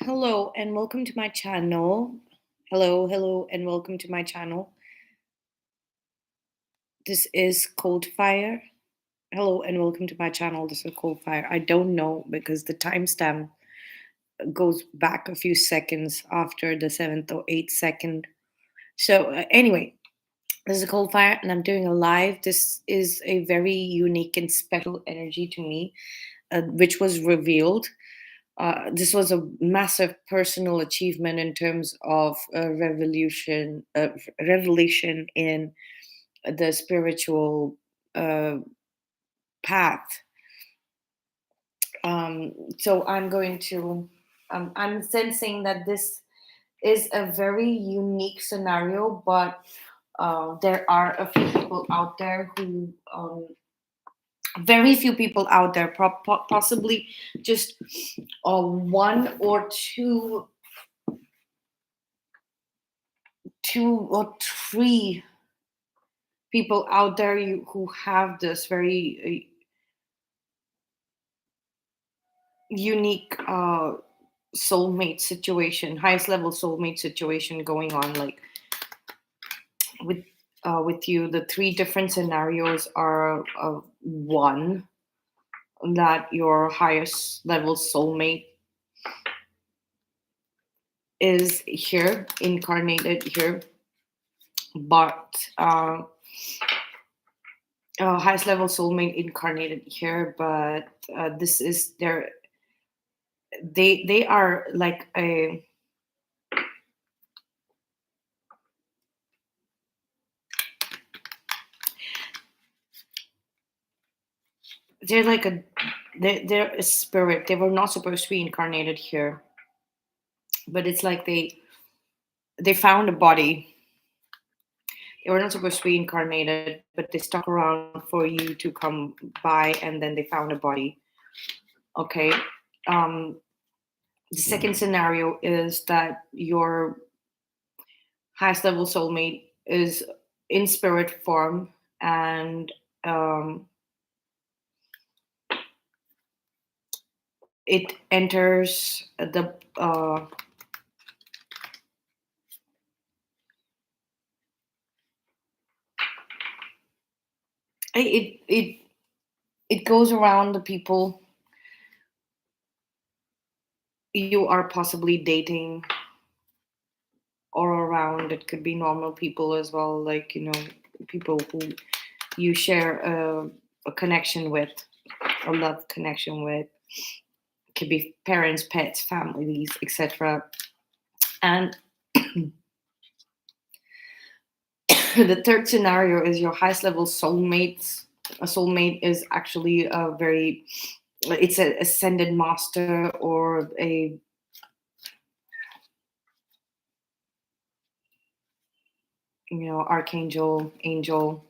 Hello and welcome to my channel. Hello and welcome to my channel. This is Coldfire. Hello and welcome to my channel. This is Coldfire. I don't know because the timestamp goes back a few seconds after the seventh or eighth second. Anyway, this is Coldfire and I'm doing a live. This is a very unique and special energy to me, which was revealed. This was a massive personal achievement in terms of revelation in the spiritual uh, path. So I'm going to, I'm sensing that this is a very unique scenario, but there are a few people out there who, very few people out there, possibly just one or two or three people out there who have this very unique soulmate situation, highest level soulmate situation going on, like with with you. The three different scenarios are one, that your highest level soulmate is here, incarnated here, but highest level soulmate incarnated here, but this is their, they are like a, they're like a, they're a spirit. They were not supposed to be incarnated here, but it's like they found a body. They were not supposed to be incarnated, but they stuck around for you to come by, and then they found a body. Okay. um the second scenario is that your highest level soulmate is in spirit form, and um it enters the it it goes around the people you are possibly dating, or around. It could be normal people as well, like, people who you share a connection with, a love connection with. It could be parents, pets, families, etc. And the third scenario is your highest level soulmates. A soulmate is actually a very, it's an ascended master, or a, archangel, angel,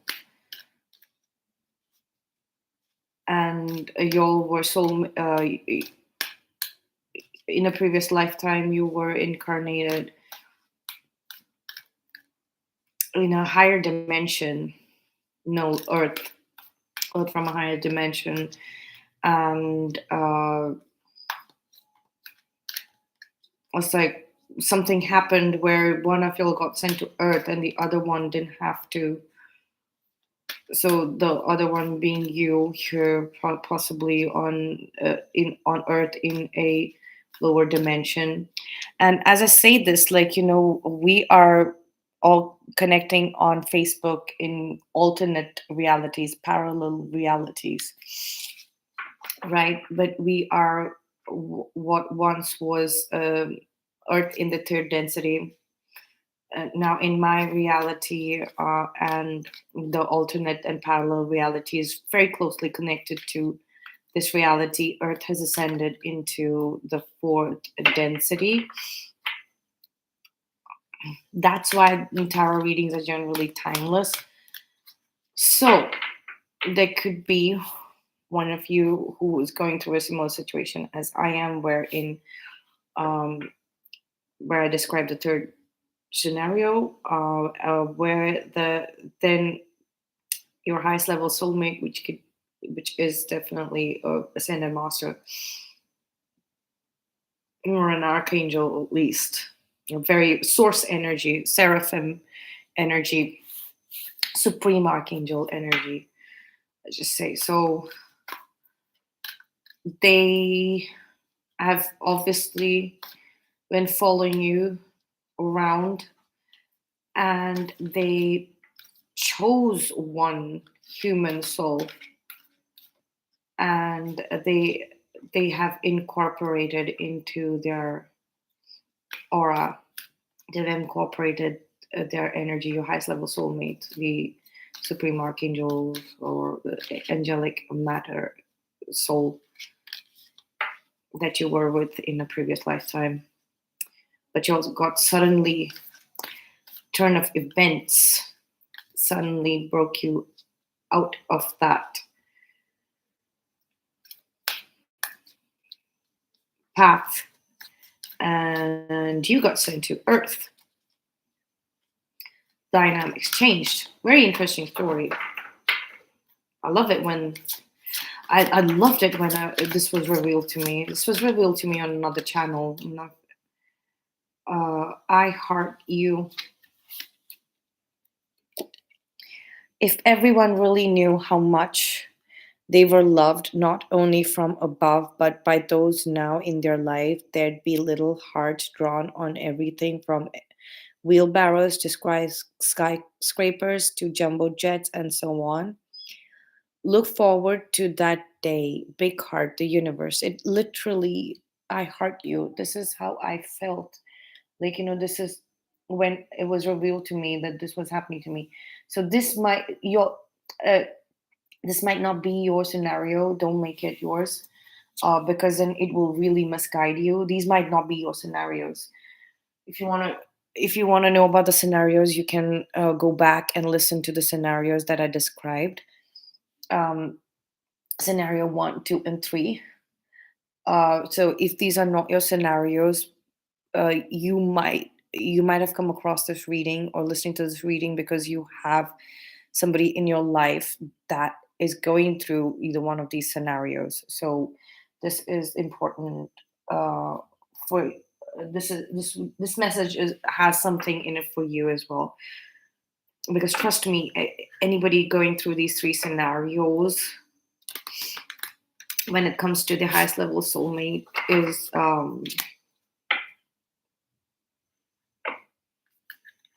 and y'all were soul, in a previous lifetime you were incarnated in a higher dimension, no, earth from a higher dimension. And it's like something happened where one of you got sent to earth and the other one didn't have to. So the other one being you here, possibly on earth in a lower dimension. And as I say this, like, we are all connecting on Facebook in alternate realities, parallel realities, right? But we are what once was earth in the third density, now in my reality, and the alternate and parallel reality is very closely connected to this reality. Earth has ascended into the fourth density. That's why tarot readings are generally timeless. So there could be one of you who is going through a similar situation as I am, um, where I described the third scenario, where then your highest level soulmate, which is definitely a ascended master, or an archangel at least, a very source energy, seraphim energy, supreme archangel energy. Let's just say so. They have obviously been following you around, and they chose one human soul, and they have incorporated into their aura. They've incorporated their energy, your highest level soulmate, the supreme archangel or the angelic matter soul that you were with in a previous lifetime. But you also got suddenly turn of events suddenly broke you out of that path, and you got sent to Earth. Dynamics changed. Very interesting story. I love it when I loved it when this was revealed to me. This was revealed to me on another channel. I Heart You. If everyone really knew how much they were loved, not only from above, but by those now in their life, there'd be little hearts drawn on everything from wheelbarrows to skyscrapers to jumbo jets and so on. Look forward to that day. Big heart, the universe. It literally, I heart you. This is how I felt. Like, this is when it was revealed to me that this was happening to me. So uh, this might not be your scenario. Don't make it yours, because then it will really misguide you. These might not be your scenarios. If you want to if you want to know about the scenarios, you can go back and listen to the scenarios that I described. um, Scenario 1, 2, and 3. So if these are not your scenarios, you might have come across this reading or listening to this reading because you have somebody in your life that is going through either one of these scenarios. So this is important, for this message has something in it for you as well, because trust me, anybody going through these three scenarios when it comes to the highest level soulmate is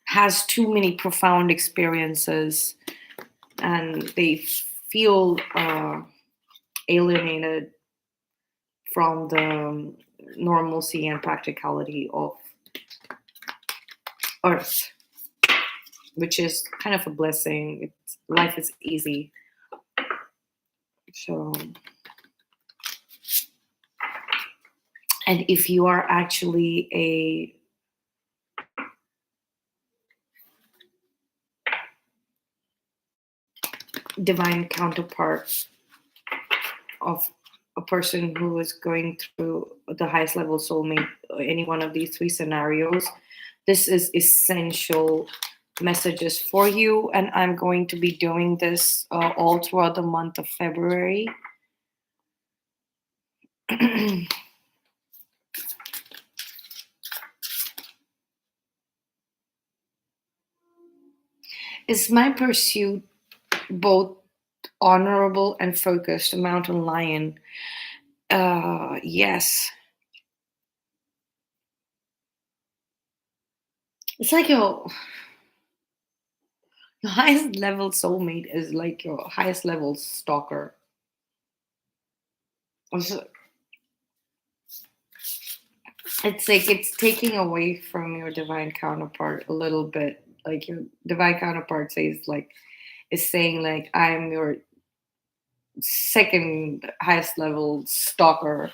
has too many profound experiences, and they feel alienated from the normalcy and practicality of Earth, which is kind of a blessing. Life is easy. So, and if you are actually a divine counterpart of a person who is going through the highest level soulmate, any one of these three scenarios, this is essential messages for you. And I'm going to be doing this all throughout the month of February. Is my pursuit both honorable and focused? A mountain lion. Yes. It's like your highest level soulmate is like your highest level stalker. Also, it's like it's taking away from your divine counterpart a little bit. Like your divine counterpart is saying like, I'm your second highest level stalker,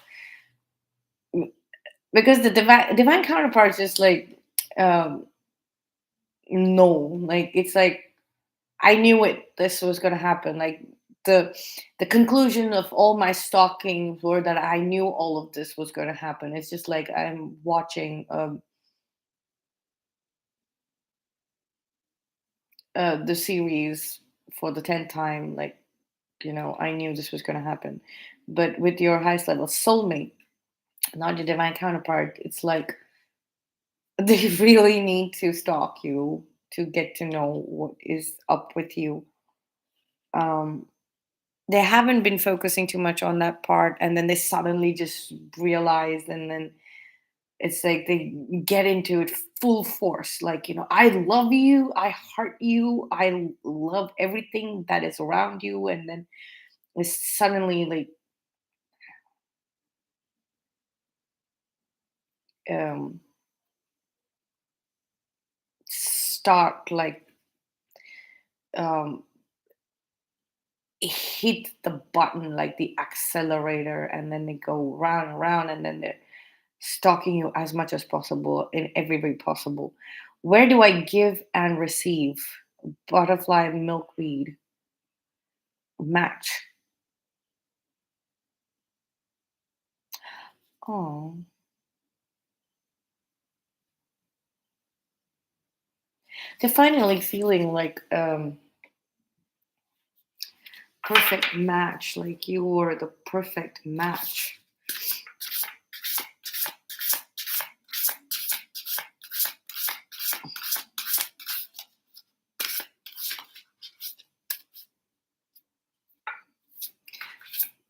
because the divine counterpart is like, um no, like it's like, I knew this was going to happen. Like the the conclusion of all my stalkings were that I knew all of this was going to happen. It's just like I'm watching the series for the 10th time. Like, I knew this was going to happen. But with your highest level soulmate, not your divine counterpart. It's like they really need to stalk you to get to know what is up with you. Um, they haven't been focusing too much on that part, and then they suddenly just realize, and then it's like they get into it full force. Like, I love you, I heart you, I love everything that is around you, and then it's suddenly like um, start like um, hit the button like the accelerator, and then they go round and round, and then they're stalking you as much as possible in every way possible. Where do I give and receive? Butterfly, milkweed, match. Oh, they're finally feeling like perfect match, like you were the perfect match.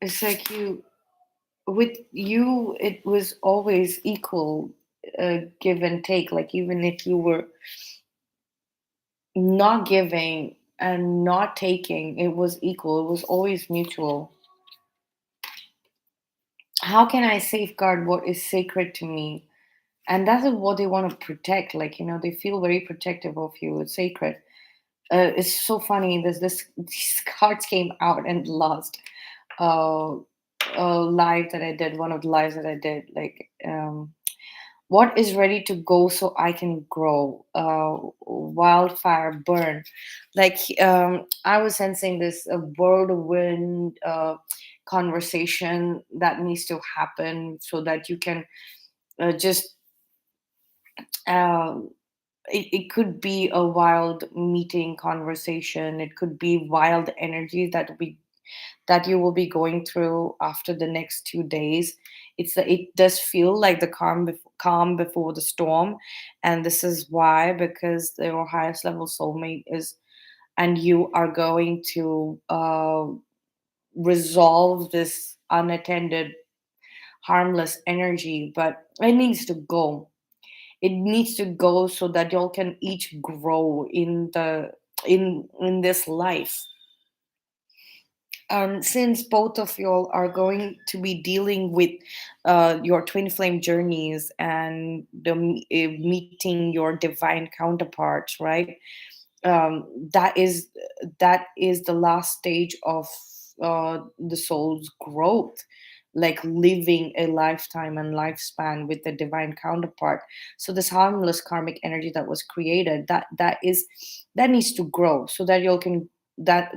It's like you, with you, it was always equal, give and take. Like even if you were not giving and not taking, it was equal, it was always mutual. How can I safeguard what is sacred to me? And that is what they want to protect. Like, they feel very protective of you, it's sacred. It's so funny, this these cards came out and last uh live that I did, one of the lives that I did, like what is ready to go so I can grow? Wildfire burn. Like I was sensing this whirlwind conversation that needs to happen so that you can just. Um, it could be a wild meeting conversation. It could be wild energy that you will be going through after the next 2 days. It does feel like the calm before the storm, and this is why, because your highest level soulmate is, and you are going to resolve this unattended, harmless energy, but it needs to go. It needs to go so that y'all can each grow in this life. Since both of y'all are going to be dealing with your twin flame journeys and meeting your divine counterparts, right? um, that is that is the last stage of the soul's growth, like living a lifetime and lifespan with the divine counterpart. So this harmless karmic energy that was created, that needs to grow so that you can that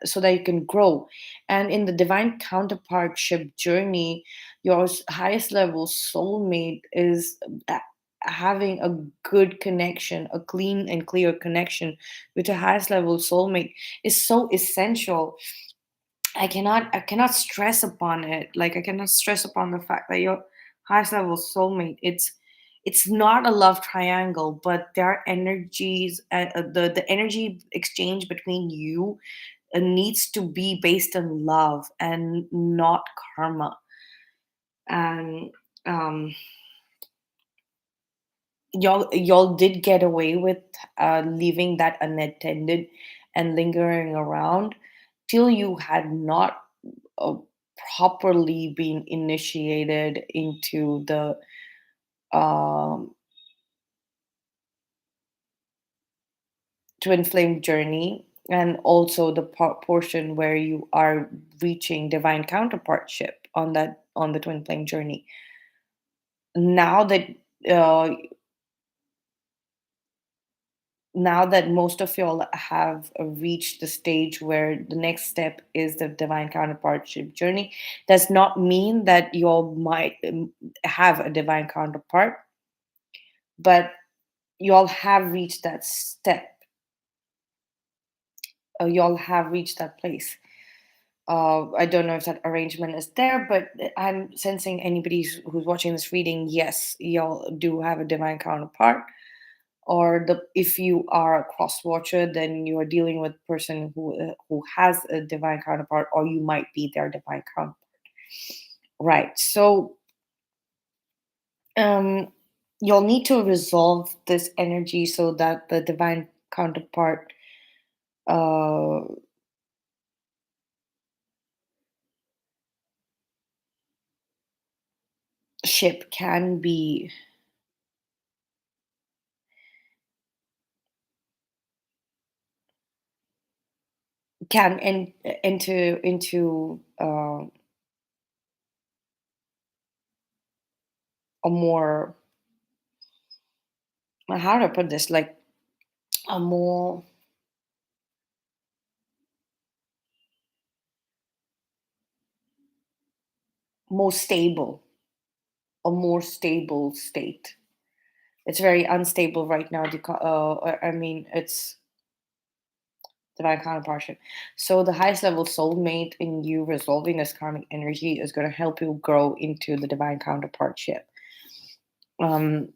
so that you can grow. And in the divine counterpartship journey, your highest level soulmate is having a good connection, a clean and clear connection with the highest level soulmate is so essential. I cannot stress upon it. Like I cannot stress upon the fact that your highest level soulmate, it's not a love triangle, but there are energies. The energy exchange between you needs to be based on love and not karma. And um, y'all did get away with leaving that unattended and lingering around till you had not uh, properly been initiated into the um, twin flame journey, and also the portion where you are reaching divine counterpartship on the twin flame journey. Now that uh, now that most of y'all have reached the stage where the next step is the divine counterpartship journey, does not mean that y'all might have a divine counterpart, but y'all have reached that step. Y'all have reached that place. I don't know if that arrangement is there, but I'm sensing anybody who's watching this reading, yes, y'all do have a divine counterpart. Or if you are a cross watcher, then you are dealing with a person who has a divine counterpart, or you might be their divine counterpart. Right. So um, you'll need to resolve this energy so that the divine counterpart uh, ship can into a more, how do I put this, like a more stable, a more stable state. It's very unstable right now. I mean, it's divine counterpartship. So the highest level soulmate in you resolving this karmic energy is going to help you grow into the divine counterpartship. Um,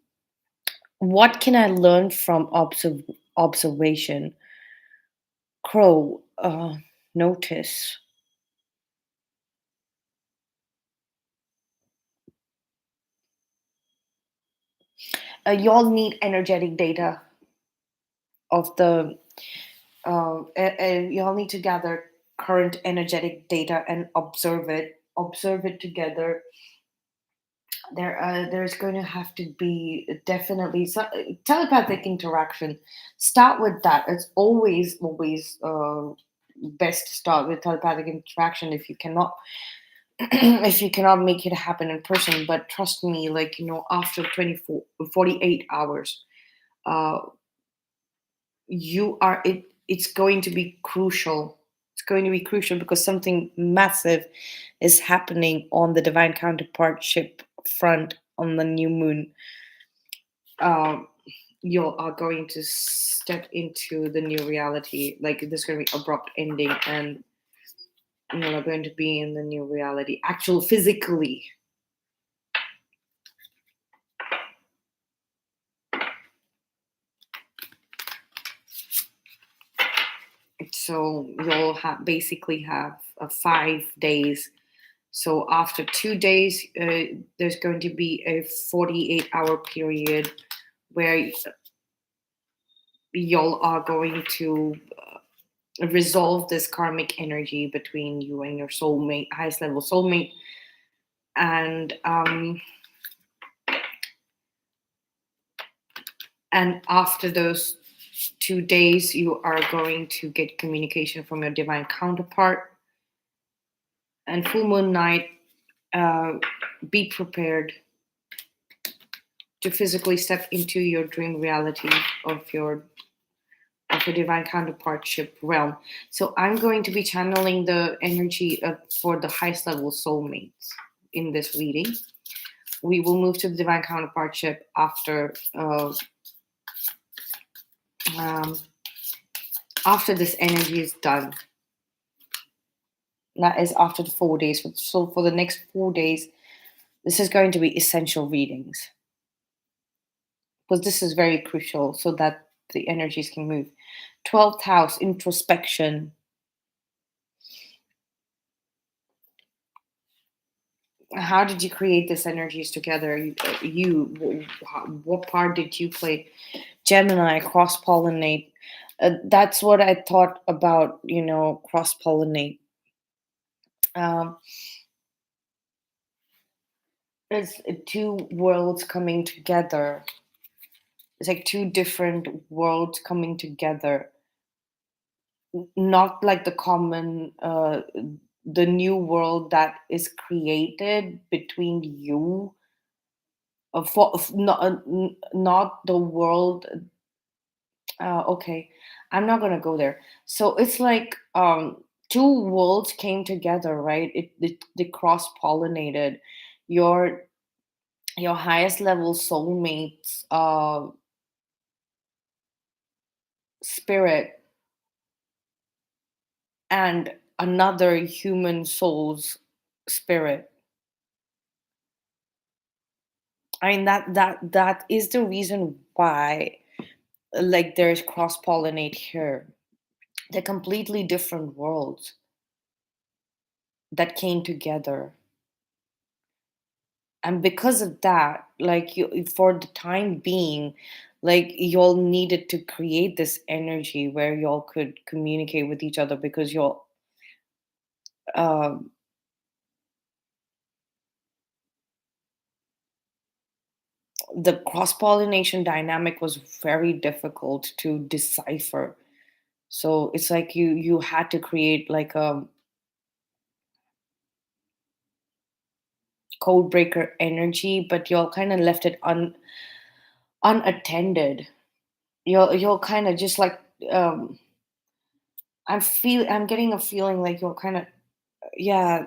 what can I learn from observation? Crow, notice. Y'all need energetic data of the. Y'all need to gather current energetic data and observe it. Observe it together. There's going to have to be definitely telepathic interaction. Start with that. It's always best to start with telepathic interaction if you cannot if you cannot make it happen in person. But trust me, like, after 48 hours, uh it's going to be crucial. It's going to be crucial because something massive is happening on the divine counterpartship front on the new moon. um, you are going to step into the new reality. Like, there's going to be abrupt ending, and you're going to be in the new reality, actual physically. So you'll basically have 5 days. So after 2 days, there's going to be a 48-hour period where y'all are going to resolve this karmic energy between you and your soulmate, highest level soulmate. And after those 2 days, you are going to get communication from your divine counterpart. And full moon night, uh, be prepared to physically step into your dream reality of your divine counterpartship realm. So I'm going to be channeling the energy for the highest level soulmates in this reading. We will move to the divine counterpartship um, after this energy is done. That is after the 4 days. So for the next 4 days, this is going to be essential readings because this is very crucial so that the energies can move. 12th house, introspection. How did you create these energies together? What part did you play? Gemini, cross pollinate. That's what I thought about, cross pollinate. Um, it's two worlds coming together. It's like two different worlds coming together, not like the new world that is created between you, not the world. Okay, I'm not gonna go there. So it's like two worlds came together, right? They cross pollinated. Your your highest level soulmates spirit and another human soul's spirit. I mean that is the reason why, like, there's cross pollinate here. They're completely different worlds that came together, and because of that, like, you, for the time being, like, y'all needed to create this energy where y'all could communicate with each other, because y'all, um the cross pollination dynamic was very difficult to decipher. So it's like you had to create like a code breaker energy, but y'all kind of left it unattended. You'll kind of just like, um I'm getting a feeling like you're kind of, yeah,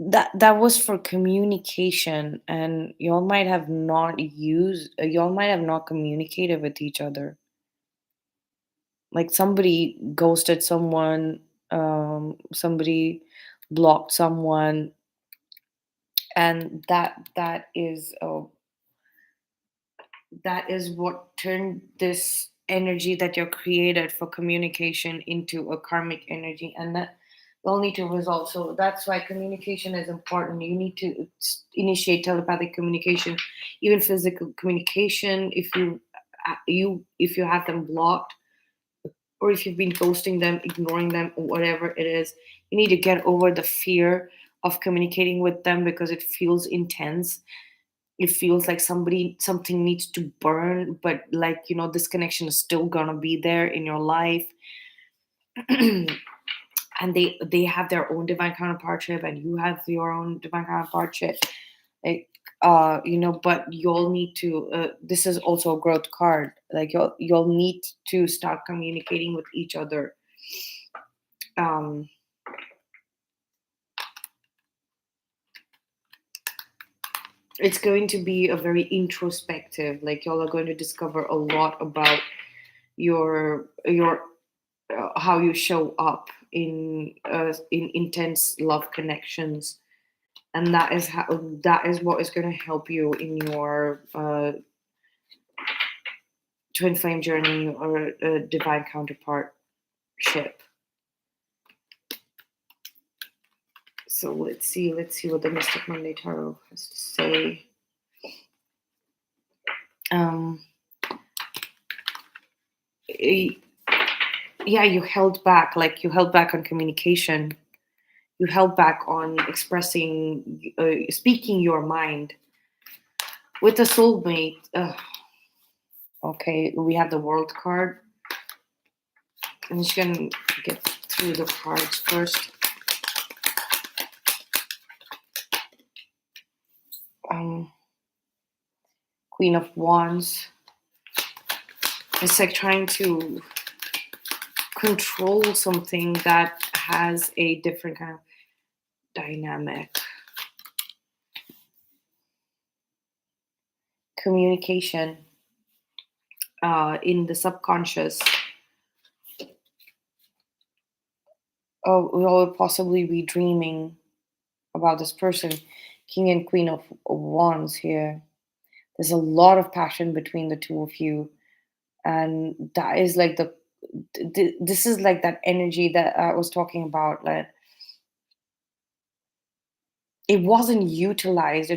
that was for communication, and y'all might have not communicated with each other. Like, somebody ghosted someone, somebody blocked someone, and that is what turned this energy that you're created for communication into a karmic energy, and that you'll need to resolve. So that's why communication is important. You need to initiate telepathic communication, even physical communication. If you have them blocked, or if you've been ghosting them, ignoring them, or whatever it is, you need to get over the fear of communicating with them, because it feels intense. It feels like something needs to burn, but, like, this connection is still gonna be there in your life. And they have their own divine counterpartship, and you have your own divine counterpartship. Like, but you'll need to, this is also a growth card. Like, you'll need to start communicating with each other. um it's going to be a very introspective, like, y'all are going to discover a lot about your how you show up in intense love connections, and that is what is going to help you in your twin flame journey, or divine counterpartship. So let's see what the Mystic Monday Tarot has to say. um eh, yeah, you held back on communication. You held back on expressing, speaking your mind with a soulmate. Okay, we have the world card. I'm just gonna get through the cards first. um Queen of Wands. It's like trying to control something that has a different kind of dynamic. Communication, in the subconscious. Oh, we'll possibly be dreaming about this person. King and Queen of Wands here. There's a lot of passion between the two of you, and that is like this is like that energy that I was talking about. Like, it wasn't utilized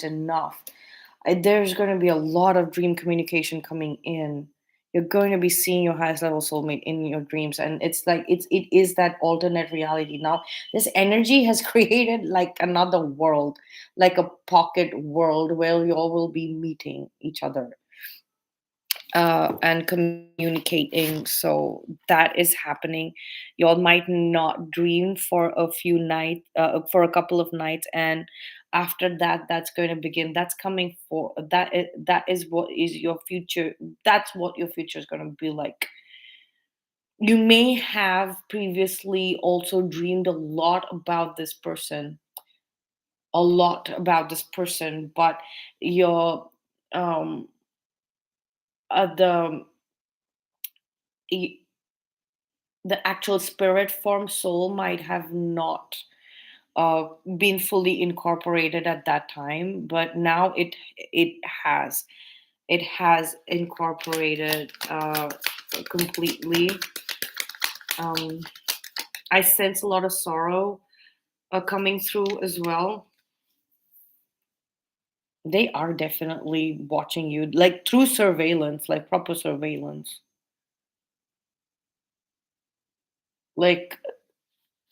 enough. There's going to be a lot of dream communication coming in. You're going to be seeing your highest level soulmate in your dreams, and it's like it is that alternate reality. Now this energy has created like another world, like a pocket world where you all will be meeting each other, and communicating. So that is happening. Y'all might not dream for a few nights, for a couple of nights, and after that, that's going to begin. That's coming for that is what is your future. That's what your future is going to be like. You may have previously also dreamed a lot about this person, but your um the the actual spirit form soul might have not uh, been fully incorporated at that time, but now it has it has incorporated completely. um, I sense a lot of sorrow coming through as well. They are definitely watching you, like through surveillance, like proper surveillance. Like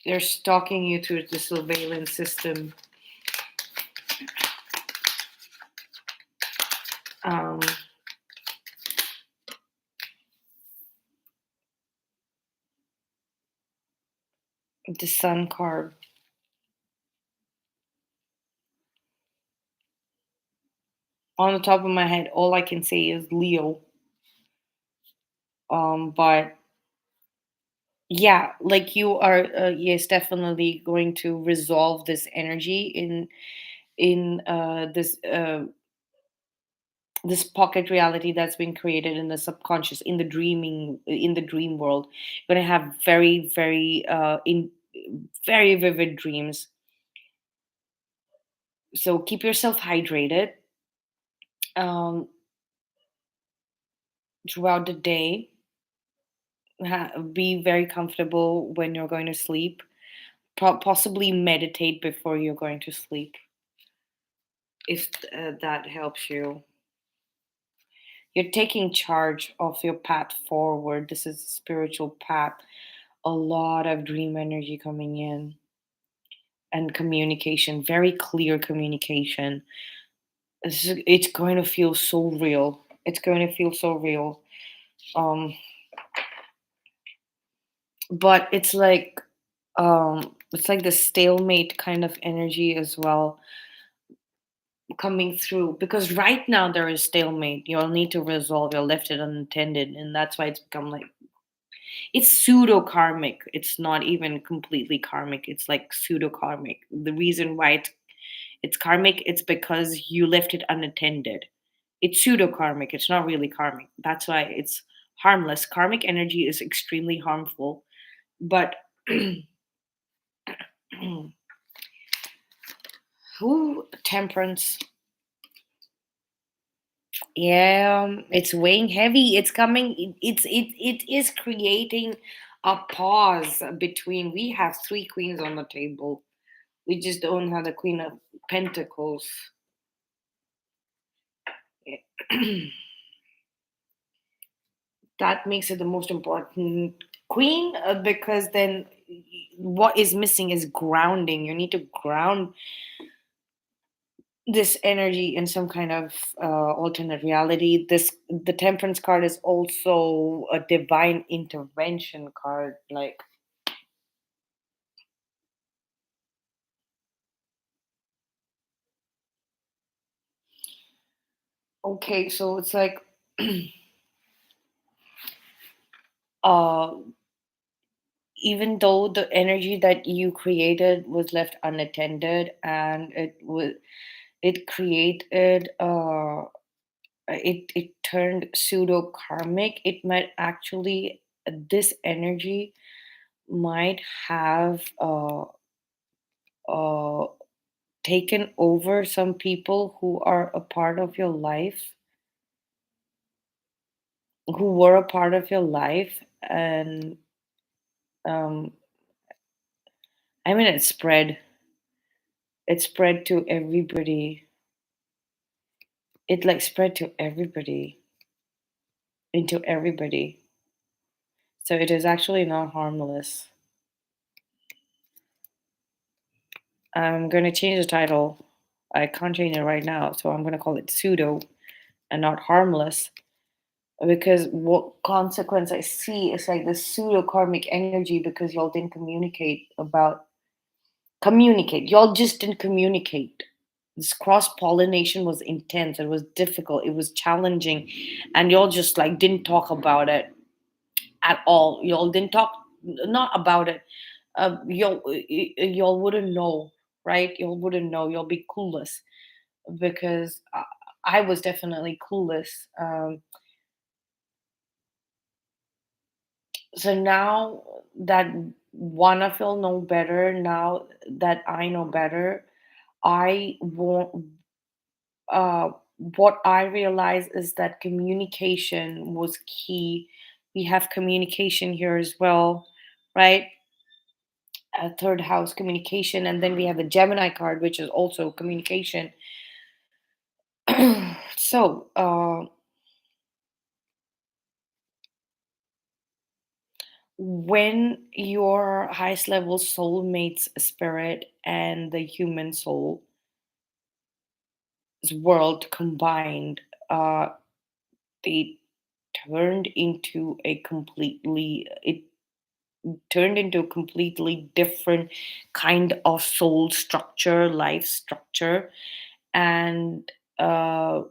they're stalking you through the surveillance system. Um, the Sun card. On the top of my head, all I can say is Leo. But yeah, like you are, yes, definitely going to resolve this energy in this pocket reality that's been created in the subconscious, in the dreaming, in the dream world. You're gonna have very, very in very vivid dreams. So keep yourself hydrated um, throughout the day. Be very comfortable when you're going to sleep. Possibly meditate before you're going to sleep, if that helps you. You're taking charge of your path forward. This is a spiritual path. A lot of dream energy coming in, and communication, very clear communication. It's going to feel so real. It's going to feel so real. Um, but it's like the stalemate kind of energy as well coming through, because right now there is stalemate. You'll need to resolve. You're left it unattended, and that's why it's become like it's pseudo karmic. It's not even completely karmic. It's like pseudo karmic. The reason why it's karmic, it's because you left it unattended. It's pseudo karmic. It's not really karmic. That's why it's harmless. Karmic energy is extremely harmful, but who temperance. Yeah, it's weighing heavy. It's coming. It is creating a pause between. We have three queens on the table. We just don't have the Queen of Pentacles. That makes it the most important queen, because then what is missing is grounding. You need to ground this energy in some kind of alternate reality. This the Temperance card is also a divine intervention card. Like, okay, so it's like uh even though the energy that you created was left unattended, and it created it turned pseudo karmic, it might actually, this energy might have uh taken over some people who are a part of your life, who were a part of your life. And um I mean, it spread to everybody. It like spread to everybody, into everybody. So it is actually not harmless. I'm going to change the title. I can't change it right now, so I'm going to call it pseudo and not harmless, because what consequence I see is like this pseudo karmic energy, because y'all didn't communicate. Y'all just didn't communicate. This cross pollination was intense. It was difficult. It was challenging, and y'all just like didn't talk about it at all. Y'all didn't talk not about it. Y'all wouldn't know, right? Y'all wouldn't know. Y'all be clueless, because I was definitely clueless. So now that one of you know better, now that I know better, I won't. Uh, what I realize is that communication was key. We have communication here as well, right? A third house communication, and then we have the Gemini card, which is also communication. So, when your highest level soulmate's spirit and the human soul's world combined, uh, they turned into a completely it turned into a completely different kind of soul structure, life structure, and uh,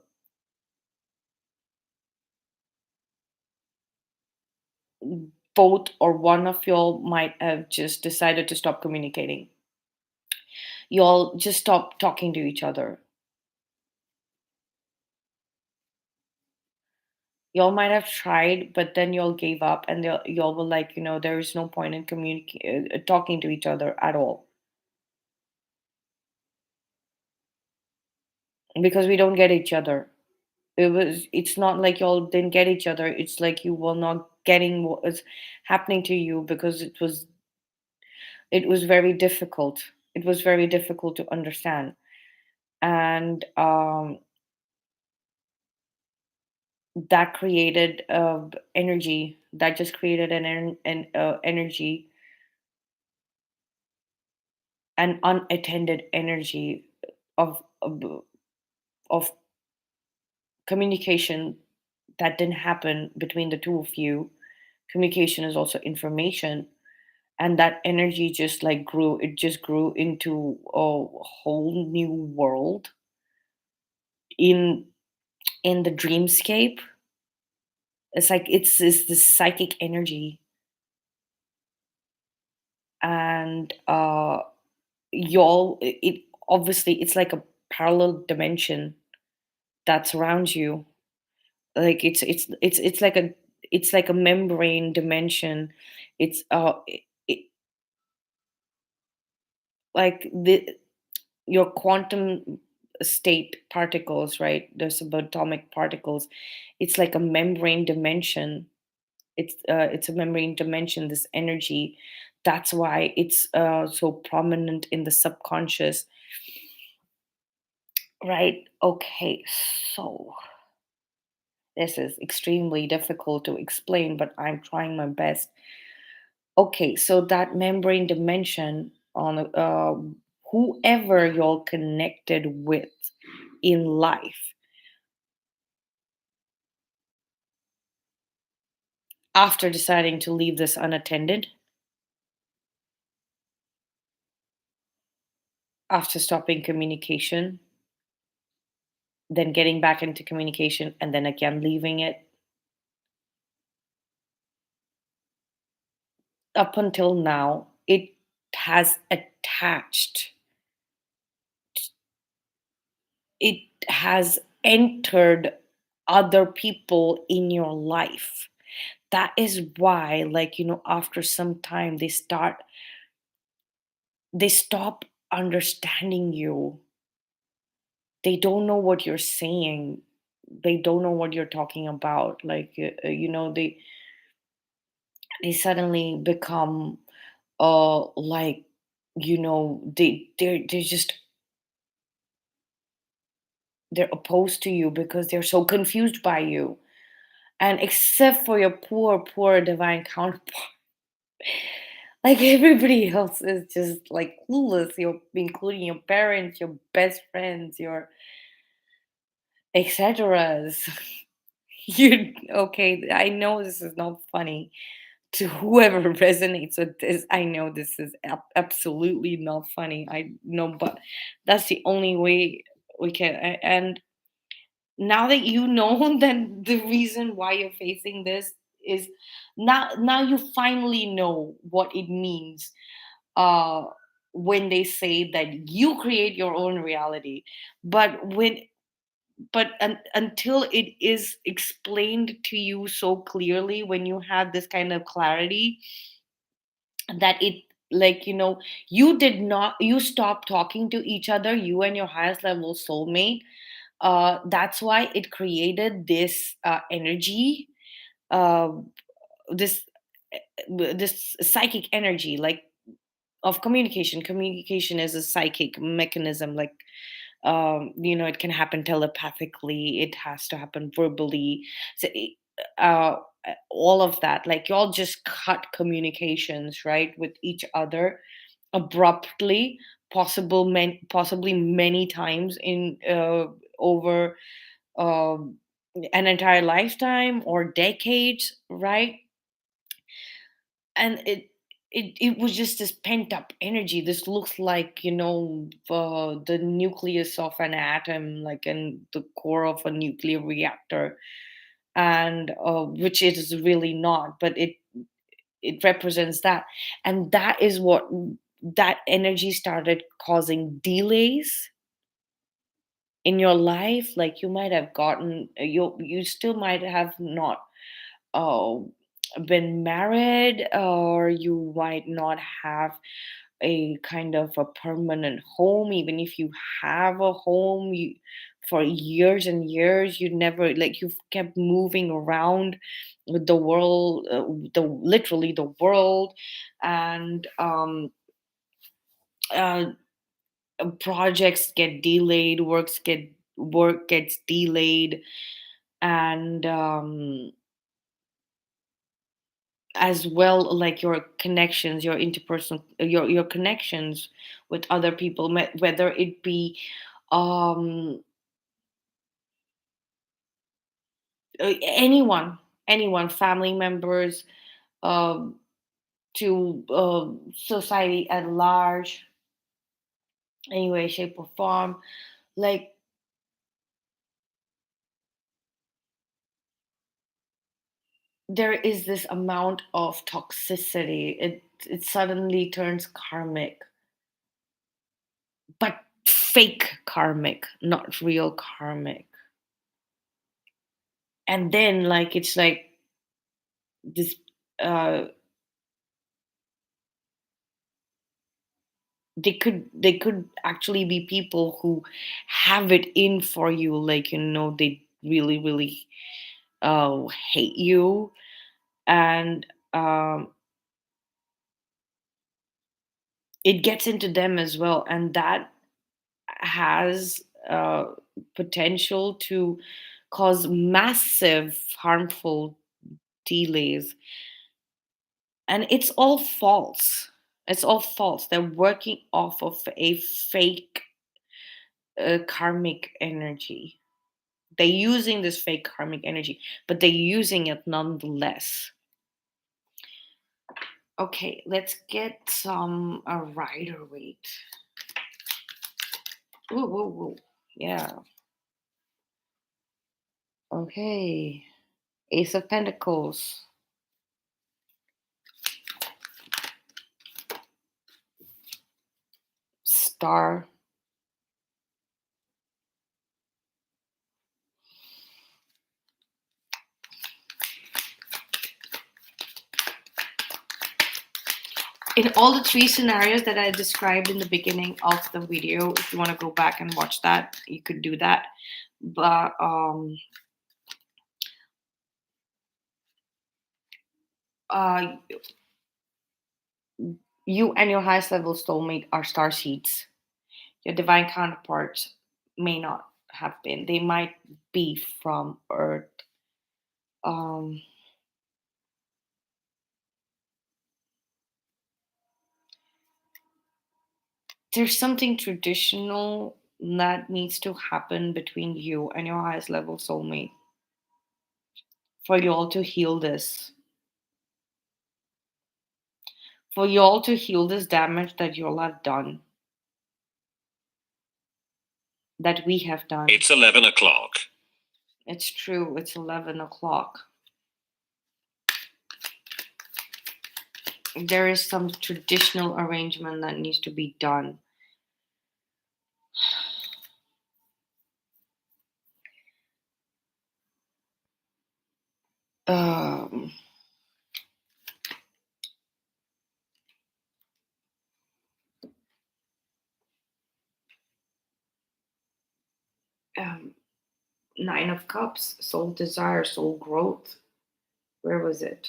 both or one of y'all might have just decided to stop communicating. Y'all just stop talking to each other. Y'all might have tried, but then y'all gave up, and y'all were like, there is no point in talking to each other at all because we don't get each other. It's not like y'all didn't get each other. It's like you were not getting what was happening to you because it was very difficult. It was very difficult to understand, and that created energy. That just created an energy, an unattended energy of communication that didn't happen between the two of you. Communication is also information, and that energy just like grew. It just grew into a whole new world in the dreamscape. It's like it's this psychic energy, and y'all it obviously it's like a parallel dimension that surrounds you. Like it's like a membrane dimension. It's like the your quantum state particles, right? The subatomic particles. It's like a membrane dimension. It's a membrane dimension, this energy. That's why it's so prominent in the subconscious, right? Okay, so this is extremely difficult to explain, but I'm trying my best. Okay, so that membrane dimension on whoever you're connected with in life, after deciding to leave this unattended, after stopping communication, then getting back into communication, and then again leaving it, up until now, it has attached, it has entered other people in your life. That is why, like, after some time, they stop understanding you. They don't know what you're saying. They don't know what you're talking about. Like, they suddenly become like, they're just they're opposed to you because they're so confused by you. And except for your poor divine counterpart, like everybody else is just like clueless. You're including your parents, your best friends, your etc. You okay? I know this is not funny to whoever resonates with this. I know this is absolutely not funny. I know, but that's the only way we can. And now that you know, then the reason why you're facing this is now you finally know what it means uh when they say that you create your own reality. But but until it is explained to you so clearly, when you have this kind of clarity, that it, like, you did not, you stopped talking to each other, you and your highest level soulmate. That's why it created this energy, uh, this this psychic energy, like, of communication. Communication is a psychic mechanism, like, it can happen telepathically, it has to happen verbally. So uh all of that, like, y'all just cut communications, right, with each other abruptly, possibly many times in over um an entire lifetime or decades, right? And it was just this pent up energy. This looks like, the nucleus of an atom, like in the core of a nuclear reactor, and which it is really not, but it represents that. And that is what, that energy started causing delays in your life. Like, you might have gotten, you still might have not uh, been married, or you might not have a kind of a permanent home. Even if you have a home, you, for years and years, you never, like, you've kept moving around with the world, the literally the world. And uh, projects get delayed, work gets delayed. And as well, like, your connections, your interpersonal, your connections with other people, whether it be um anyone, family members, um to society at large, any way, shape, or form. Like, there is this amount of toxicity, it suddenly turns karmic, but fake karmic, not real karmic. And then, like, it's like this, uh they could actually be people who have it in for you, like, they really, really hate you. And it gets into them as well, and that has potential to cause massive harmful delays. And it's all false. It's all false. They're working off of a fake karmic energy. They're using this fake karmic energy, but they're using it nonetheless. Okay, let's get some rider weight. Whoa, whoa, whoa. Yeah. Okay. Ace of Pentacles. Star. In all the three scenarios that I described in the beginning of the video, if you want to go back and watch that, you could do that. But uh, you and your highest level soulmate are star seeds. Your divine counterparts may not have been. They might be from Earth. Um, there's something traditional that needs to happen between you and your highest level soulmate for you all to heal this. For you all to heal this damage that you all have done, that we have done. It's 11 o'clock. It's true, it's 11 o'clock. There is some traditional arrangement that needs to be done. um, Nine of Cups, soul desire, soul growth. Where was it?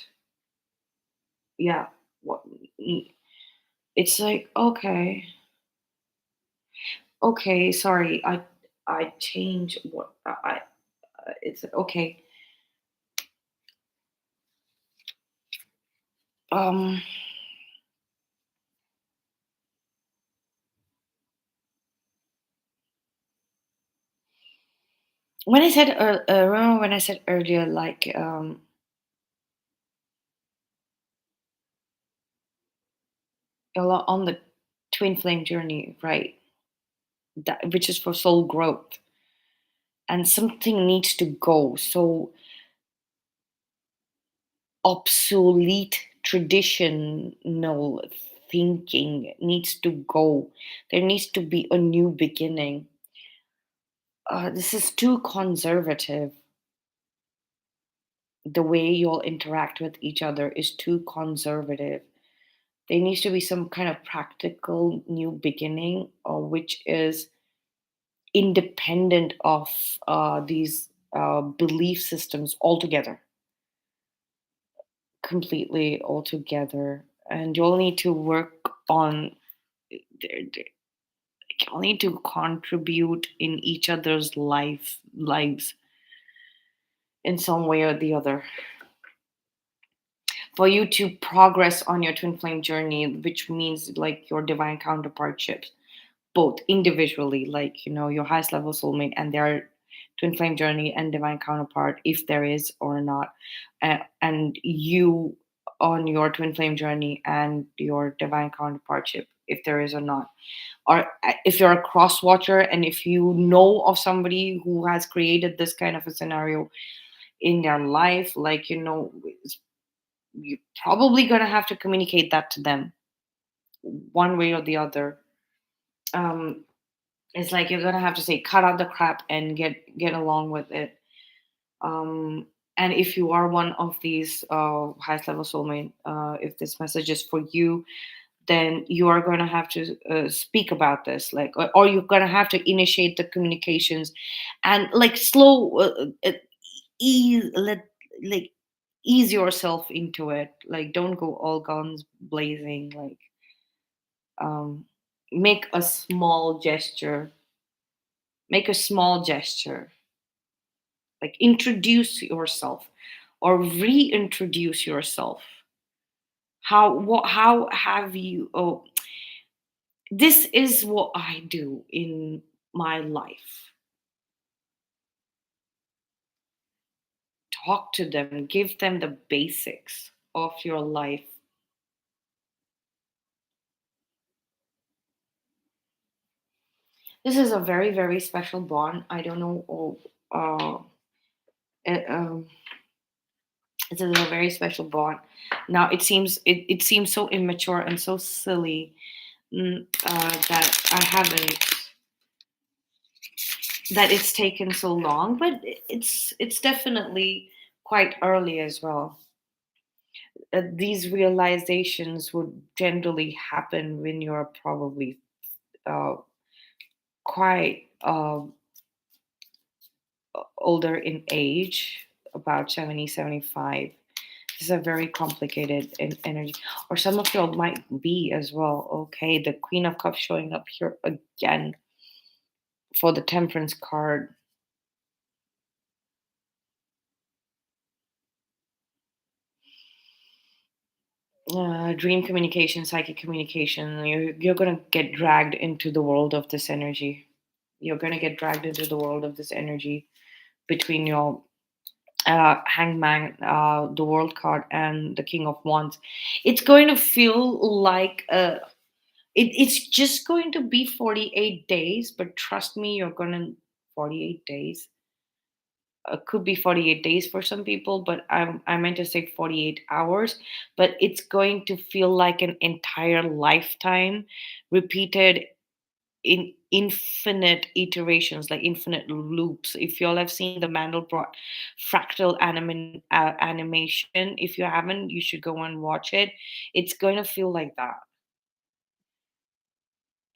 Yeah. What? It's like, okay, okay. Sorry, I changed what it's okay. Um, when I said remember when I said earlier, like on the twin flame journey, right? That which is for soul growth, and something needs to go. So obsolete traditional thinking needs to go. There needs to be a new beginning. This is too conservative. The way you'll interact with each other is too conservative. There needs to be some kind of practical new beginning, which is independent of these belief systems altogether, completely altogether. And you'll need to work on, you'll need to contribute in each other's lives in some way or the other for you to progress on your twin flame journey, which means like your divine counterpartships, both individually, like your highest level soulmate and their twin flame journey and divine counterpart, if there is or not, and you on your twin flame journey and your divine counterpartship, if there is or not, or if you're a cross watcher and if you know of somebody who has created this kind of a scenario in their life, like you're probably going to have to communicate that to them one way or the other. um it's like you're gonna have to say cut out the crap and get along with it. um and if you are one of these highest level soulmate, if this message is for you, then you are going to have to speak about this, like, or you're going to have to initiate the communications and like slow ease let like ease yourself into it, like don't go all guns blazing, like um make a small gesture, make a small gesture, like introduce yourself or reintroduce yourself. How have you, oh, this is what I do in my life. Talk to them, give them the basics of your life. This is a very, very special bond. I don't know. Oh, it, this is a very special bond. Now it seems so immature and so silly, that I haven't, that it's taken so long, but it's definitely quite early as well. These realizations would generally happen when you're probably uh, quite older in age, about 70, 75. This is a very complicated energy, or some of you might be as well. Okay, the Queen of Cups showing up here again for the Temperance card. Dream communication, psychic communication. You're gonna get dragged into the world of this energy. You're gonna get dragged into the world of this energy between your Hangman, the World card, and the King of Wands. It's going to feel like it's just going to be 48 days, but trust me, you're gonna 48 days. Could be 48 days for some people, but I meant to say 48 hours. But it's going to feel like an entire lifetime repeated in infinite iterations, like infinite loops. If you all have seen the Mandelbrot fractal animation, if you haven't, you should go and watch it. It's going to feel like that.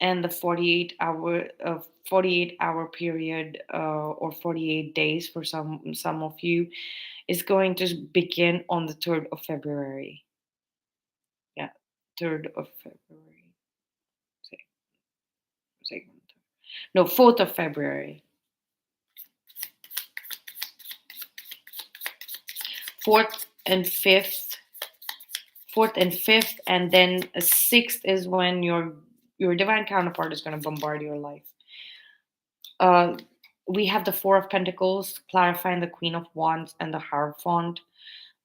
and the 48 hour period, or 48 days for some of you, is going to begin on the 3rd of February. Yeah, 3rd of February. Say, say, no, 4th of February. 4th and 5th, 4th and 5th, and then a 6th is when your divine counterpart is going to bombard your life. Uh, we have the Four of Pentacles, clarifying the Queen of Wands and the Hierophant.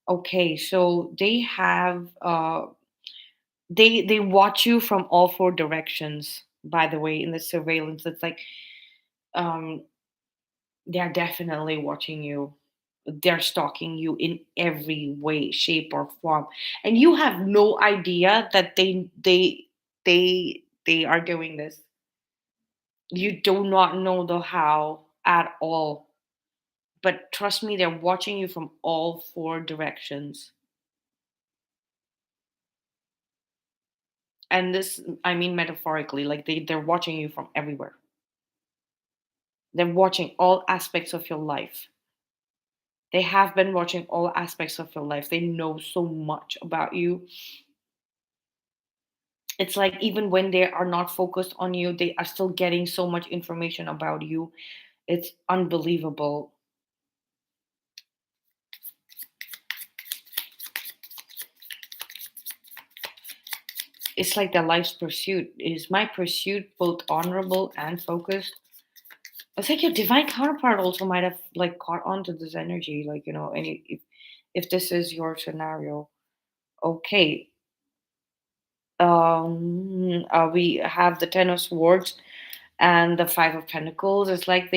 Okay, so they watch you from all four directions. By the way, in the surveillance, it's like um, they're definitely watching you. They're stalking you in every way, shape, or form, and you have no idea that they are doing this. You do not know the how at all, but trust me, they're watching you from all four directions. And this, I mean metaphorically, like they're watching you from everywhere. They're watching all aspects of your life. They have been watching all aspects of your life. They know so much about you. It's like even when they are not focused on you, they are still getting so much information about you. It's unbelievable. It's like their life's pursuit. Is my pursuit both honorable and focused? It's like your divine counterpart also might have like caught on to this energy, like and if this is your scenario. Okay. We have the Ten of Swords and the Five of Pentacles. It's like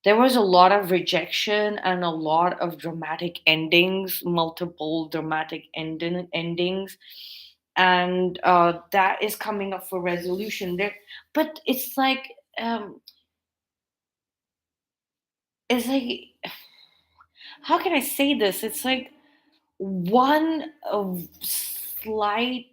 there was a lot of rejection and a lot of dramatic endings, multiple dramatic endings, and that is coming up for resolution there. But um, it's like, how can I say this? It's like one of slight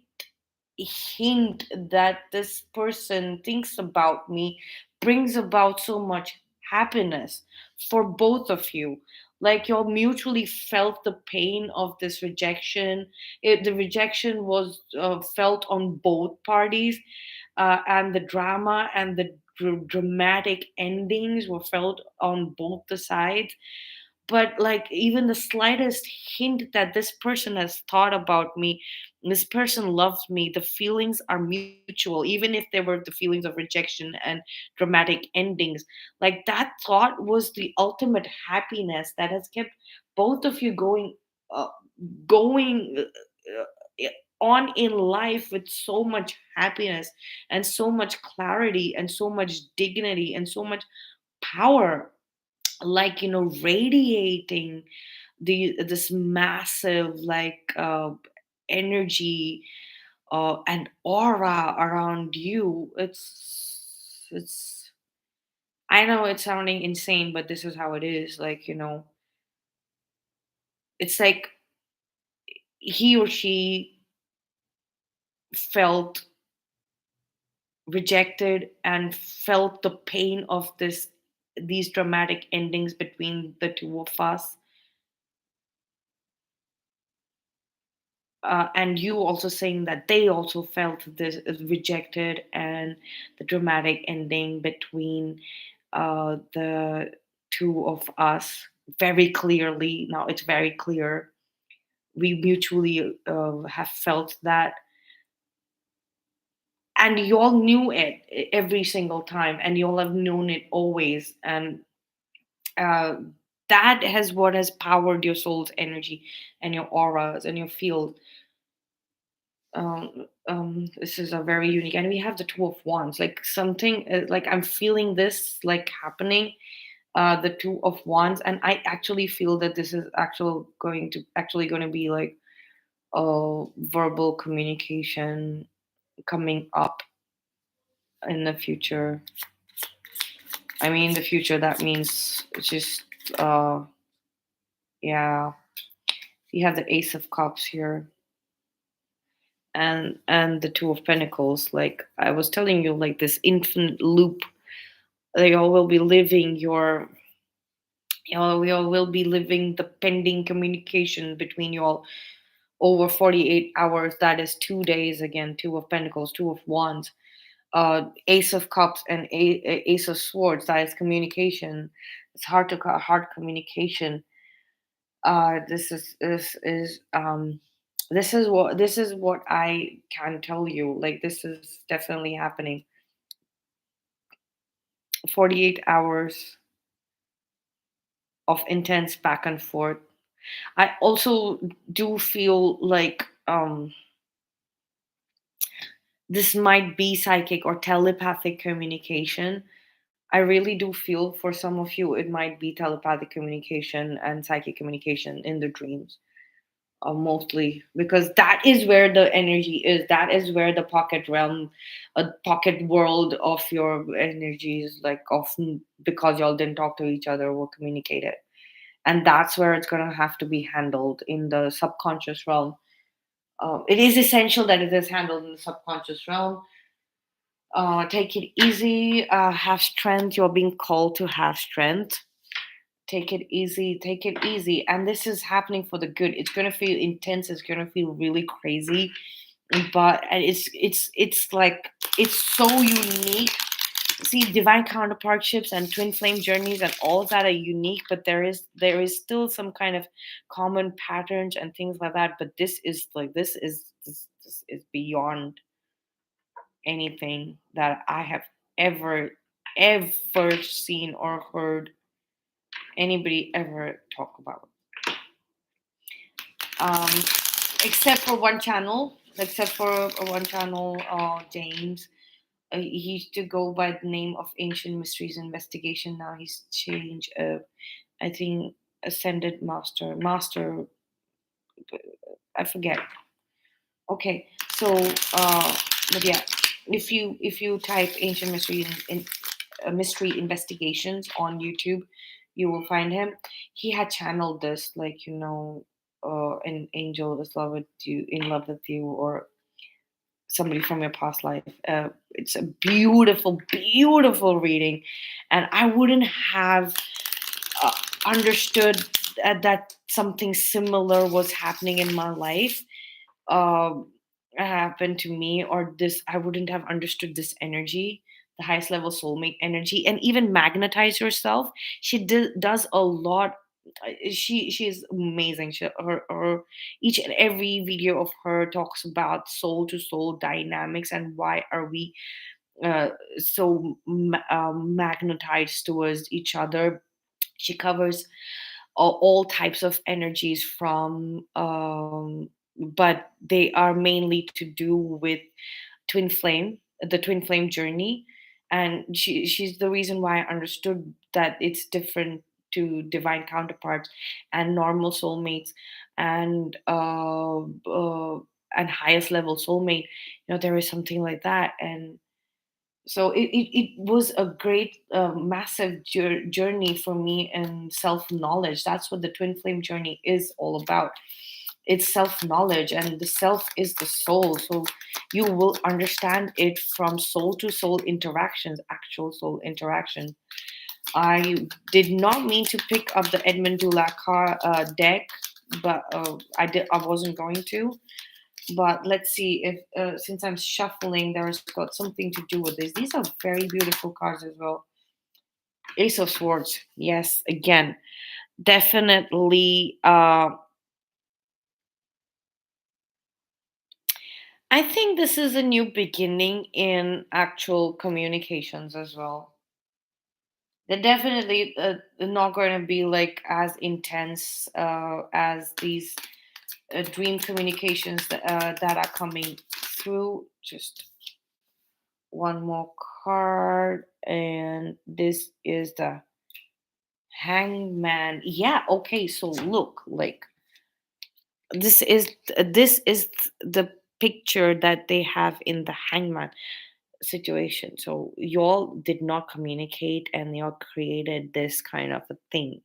hint that this person thinks about me brings about so much happiness for both of you. Like you mutually felt the pain of this rejection. The rejection was felt on both parties, and the drama and the dramatic endings were felt on both the sides. But like even the slightest hint that this person has thought about me, this person loves me, the feelings are mutual, even if there were the feelings of rejection and dramatic endings. Like that thought was the ultimate happiness that has kept both of you uh, going on in life with so much happiness and so much clarity and so much dignity and so much power, like radiating this massive energy and aura around you. It's I know it's sounding insane, but this is how it is. Like it's like he or she felt rejected and felt the pain of these dramatic endings between the two of us. And you also saying that they also felt this rejected and the dramatic ending between the two of us very clearly. Now it's very clear. We mutually have felt that, and you all knew it every single time, and you all have known it always. And uh, that has what has powered your soul's energy and your auras and your field. This is a very unique, and we have the Two of Wands, like something like I'm feeling this like happening, the Two of Wands, and I actually feel that this is actually going to be like a verbal communication coming up in the future. I mean, the future, that means it's just uh yeah, you have the Ace of Cups here, and the two of pentacles, like I was telling you, like this infinite loop. They all will be living your, we all will be living the pending communication between you all over 48 hours. That is 2 days. Again, two of pentacles, two of wands, ace of cups, and ace of swords. That is communication. It's hard to cut hard communication. This is what I can tell you. Like, this is definitely happening. 48 hours of intense back and forth. I also do feel like this might be psychic or telepathic communication. I really do feel for some of you it might be telepathic communication and psychic communication in the dreams, mostly because that is where the energy is. That is where the pocket realm, a pocket world of your energies, like often because y'all didn't talk to each other or communicate it. And that's where it's going to have to be handled in the subconscious realm. It is essential that it is handled in the subconscious realm. Take it easy, have strength. You're being called to have strength. Take it easy, take it easy. And this is happening for the good. It's going to feel intense, it's going to feel really crazy, but and it's like it's so unique. See, divine counterpartships and twin flame journeys and all of that are unique, but there is still some kind of common patterns and things like that. But this is beyond anything that I have ever ever seen or heard anybody ever talk about. um except for one channel, James. He used to go by the name of Ancient Mysteries Investigation. Now he's changed. I think Ascended Master. I forget. Okay, so but yeah, if you type Ancient Mystery Investigations on YouTube, you will find him. He had channeled this, like, an angel is in love with you, or somebody from your past life. It's a beautiful, beautiful reading, and I wouldn't have uh, understood that something similar was happening in my life, um, happened to me, or this I wouldn't have understood this energy, the highest level soulmate energy, and even magnetize yourself. She does a lot. She's amazing. Her each and every video of her talks about soul to soul dynamics and why are we uh, so magnetized towards each other. She covers all types of energies from but they are mainly to do with twin flame the twin flame journey. And she's the reason why I understood that it's different to divine counterparts and normal soulmates, and and highest level soulmate. There is something like that. And so it was a great massive journey for me in self knowledge. That's what the twin flame journey is all about. It's self knowledge, and the self is the soul. So you will understand it from soul to soul interactions, actual soul interaction. I did not mean to pick up the Edmund Dulac deck, but I wasn't going to. But let's see if, since I'm shuffling, there's got something to do with this. These are very beautiful cards as well. Ace of Swords. Yes, again, definitely. I think this is a new beginning in actual communications as well. They're definitely not going to be like as intense as these dream communications that are coming through. Just one more card, and this is the Hangman. Yeah, okay, so look, like, this is the picture that they have in the Hangman situation. So y'all did not communicate, and y'all created this kind of a thing,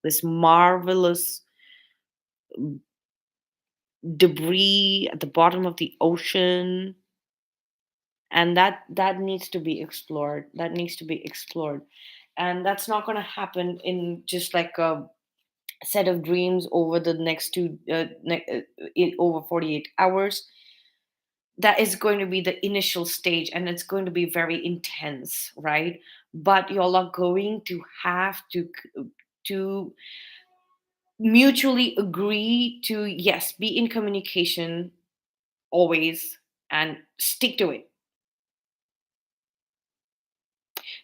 this marvelous debris at the bottom of the ocean, and that needs to be explored. That needs to be explored, and that's not going to happen in just like a set of dreams over the next in over 48 hours. That is going to be the initial stage, and it's going to be very intense, right? But y'all are going to have to mutually agree to, yes, be in communication always and stick to it,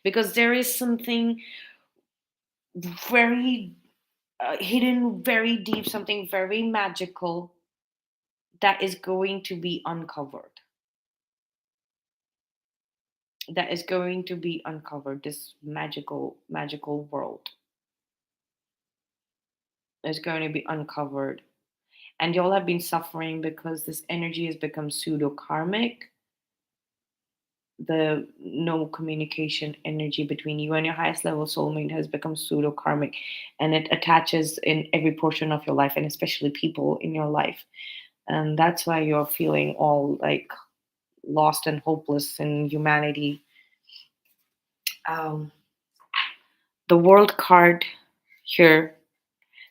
because there is something very hidden, very deep, something very magical that is going to be uncovered. That is going to be uncovered. This magical world is going to be uncovered. And y'all have been suffering because this energy has become pseudo karmic. The no communication energy between you and your highest level soulmate has become pseudo karmic, and it attaches in every portion of your life, and especially people in your life. And that's why you're feeling all like lost and hopeless in humanity. um, the world card here,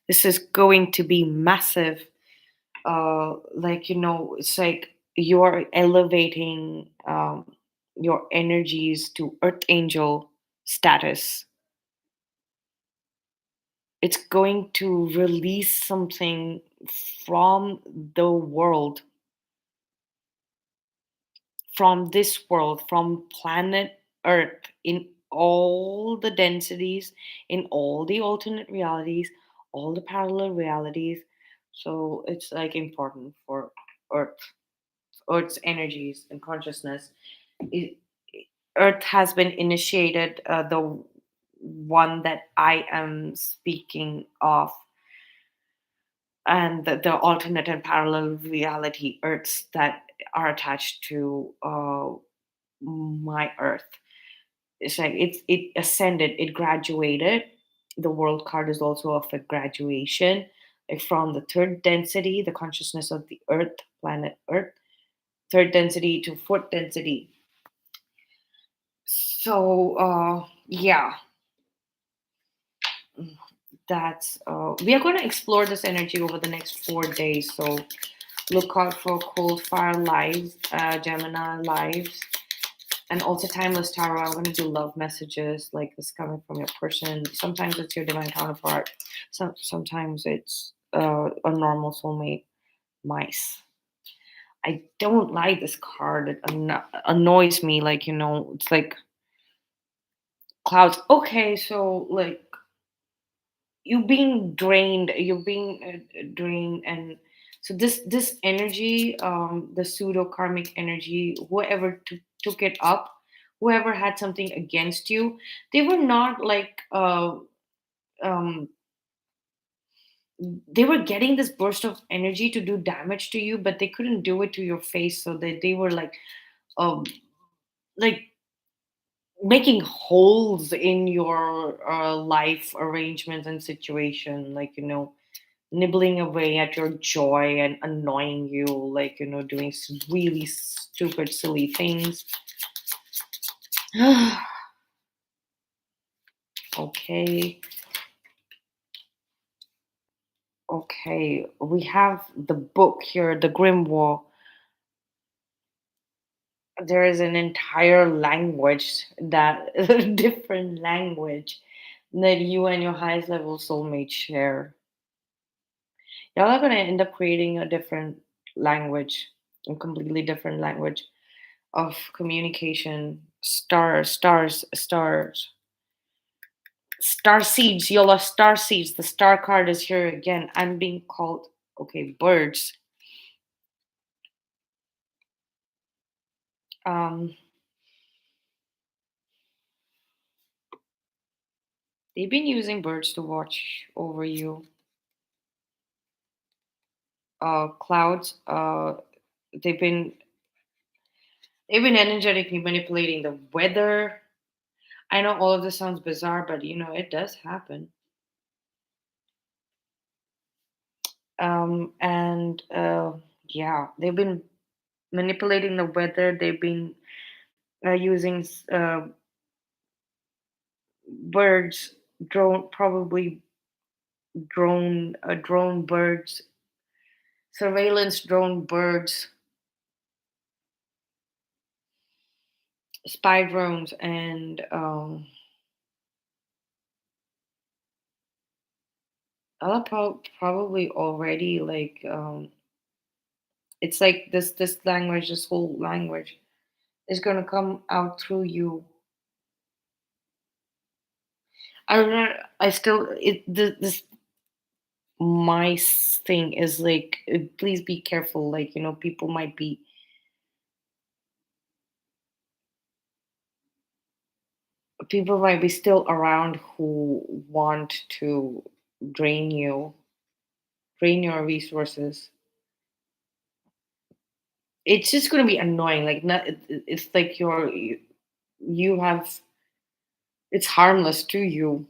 this is going to be massive. Like, it's like you're elevating your energies to earth angel status. It's going to release something from the world, from this world, from planet Earth, in all the densities, in all the alternate realities, all the parallel realities. So it's like important for Earth, Earth's energies and consciousness. It, Earth has been initiated, the one that I am speaking of, and the alternate and parallel reality Earths that are attached to my Earth. It's like it ascended, it graduated. The world card is also of a graduation, like from the third density, the consciousness of the Earth, planet Earth, third density to fourth density. So yeah, that's we are going to explore this energy over the next 4 days. So look out for Coldfire lives, Gemini lives, and also timeless tarot. I'm going to do love messages like this coming from your person. Sometimes it's your divine counterpart. Sometimes it's a normal soulmate. Mice. I don't like this card. It annoys me. Like, it's like clouds. Okay, so like you being drained, you're being drained, and so this energy, the pseudo karmic energy, whoever took it up, whoever had something against you, they were not like um they were getting this burst of energy to do damage to you, but they couldn't do it to your face, so they were um like making holes in your life arrangements and situation, like, nibbling away at your joy and annoying you, like, doing really stupid, silly things. Okay, okay. We have the book here, The Grim War. There is an entire language that different language that you and your highest level soulmate share. Y'all are going to end up creating a different language, a completely different language of communication. Stars, star seeds. Y'all are star seeds. The star card is here again. I'm being called, okay, birds. um they've been using birds to watch over you. Clouds, they've been they've been energetically manipulating the weather. I know all of this sounds bizarre, but it does happen. And yeah, they've been manipulating the weather. They've been using birds, drone, probably drone birds, surveillance drone birds, spy drones, and probably already like it's like this language, this whole language is gonna come out through you. I don't know. I still this mice thing is like please be careful. Like people might be still around who want to drain you, drain your resources. It's just gonna be annoying. Like not, it's like you have it's harmless to you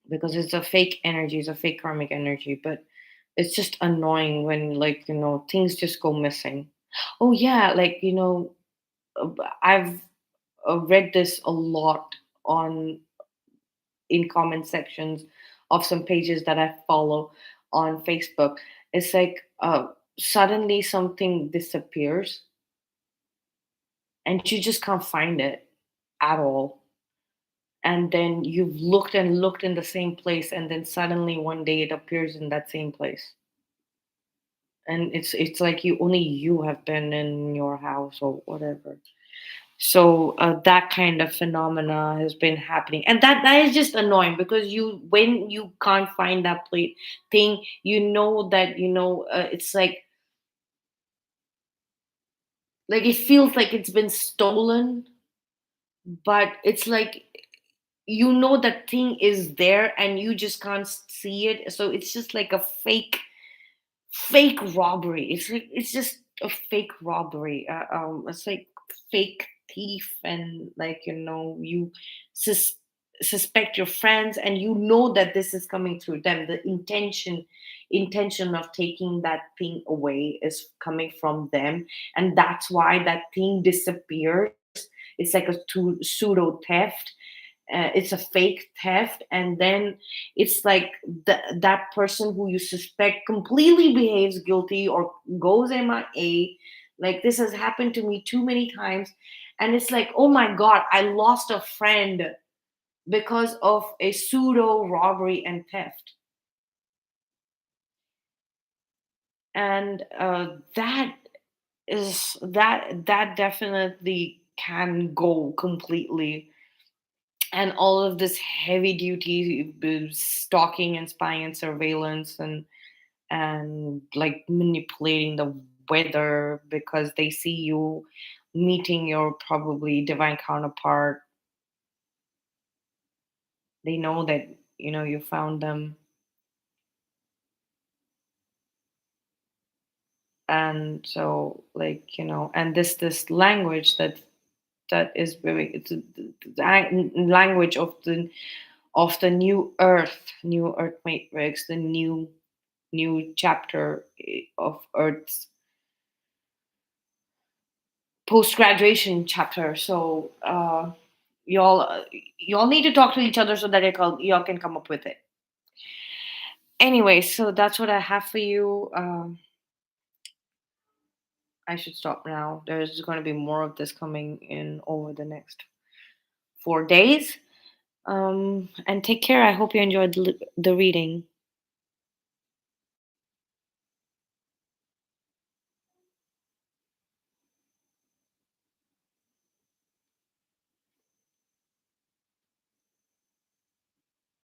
because it's a fake energy, it's a fake karmic energy, but it's just annoying when like things just go missing. Oh yeah, like I've read this a lot on in comment sections of some pages that I follow on Facebook. It's like suddenly something disappears and you just can't find it at all. And then you've looked and looked in the same place, and then suddenly one day it appears in that same place. And it's like you have been in your house or whatever. So that kind of phenomena has been happening, and that is just annoying because when you can't find that plate thing, that it's like it feels like it's been stolen, but it's like that thing is there and you just can't see it, so it's just like a fake robbery. It's just a fake robbery. It's like fake thief, and like you sus- suspect your friends, and that this is coming through them. The intention of taking that thing away is coming from them, and that's why that thing disappears. It's like a pseudo theft. It's a fake theft, and then it's like that person who you suspect completely behaves guilty or goes MIA. Like this has happened to me too many times, and it's like, oh my god, I lost a friend because of a pseudo robbery and theft. And that definitely can go completely. And all of this heavy duty stalking and spying and surveillance, and like manipulating the weather because they see you meeting your probably divine counterpart. They know that you found them. And so like and this language that is very, it's the language of the new earth matrix, the new chapter of Earth's post graduation chapter. So y'all y'all need to talk to each other so that y'all can come up with it. Anyway, so that's what I have for you. I should stop now. There's going to be more of this coming in over the next 4 days. And take care. I hope you enjoyed the reading.